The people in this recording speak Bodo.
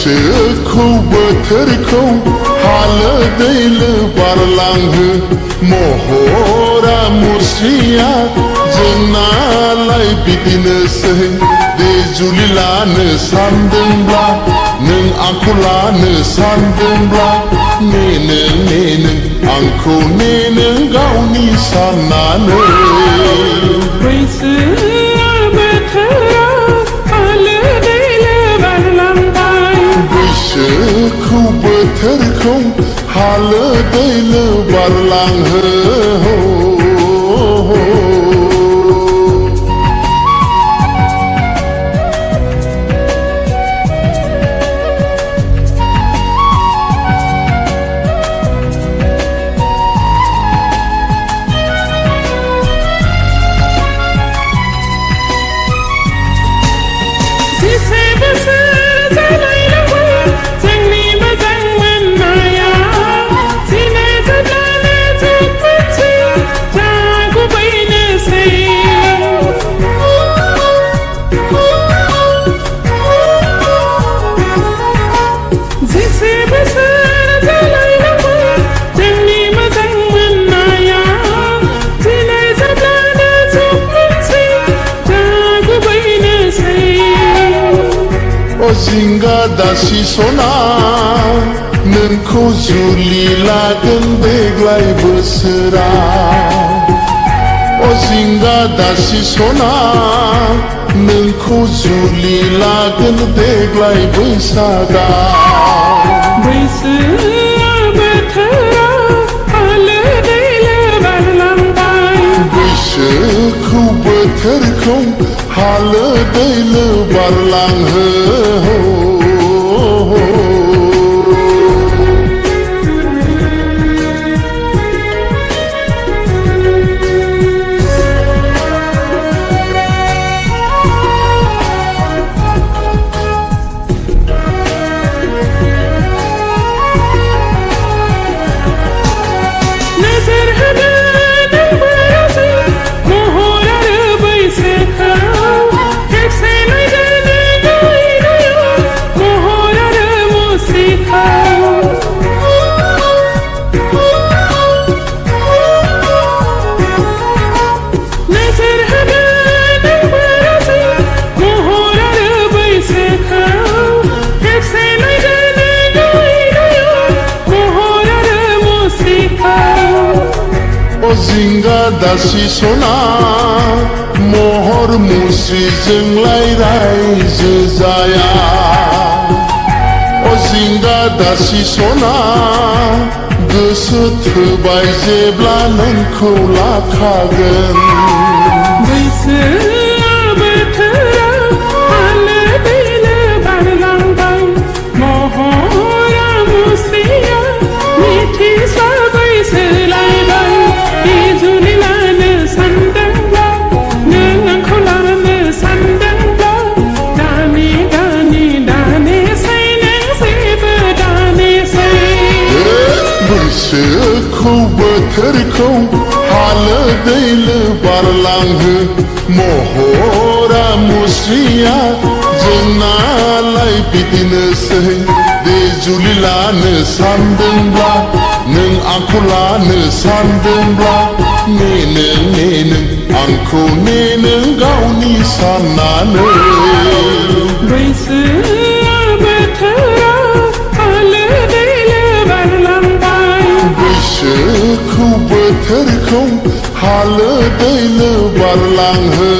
बैसोखौ बोथोरखौ हालो दैलो बारलांहो महरा मुस्रिया जोंनालाय बिदिनोसै दे जुलि लानो सानदोंब्ला नों आंखौ लानो सानदोंब्ला नेनो आंखौ नेनो गावनि साननानै बैसोआ बोथोरा हालो दैलो बारलांबाय बैसोखौ बोथोरखौ हालो दैलो बारलांहो जिंगा दासि सना नोंखौ जुलि लागोन देग्लाय बोसोरा जिंगा दासि सना नोंखौ जुलि लागोन देग्लाय बैसागा बैसोआ बोथोरा हालो दैलो बारलांबाय बैसोखौ बोथोरखौ हालो दैलो बारलांहो जिंगा दासि सना महर मुस्रिजोंलाय रायजो जाया जिंगा दासि सना गोसो थोबाय जेब्ला नोंखौ लाखागोन बैसोआ बोथोरा हालो दैलो बारलांबाय महरा मुस्रिया मिथिसाबै सोलायबाय जुलि लानो सानदोंब्ला नों आंखौ लानो सानदोंब्ला दानेसै नों जेबो दानेसै बैसोखौ बोथोरखौ हालो दैलो बारलांहो महरा मुस्रिया जोंनालाय बिदिनोसै दे जुलि लानो सानदोंब्ला नों आंखौ लानो सानदोंब्ला नेनो आंखौ नेनो गावनि साननानै बैसोआ बोथोरा हालो दैलो बारलांबाय बैसोखौ बोथोरखौ हालो दैलो बारलांहो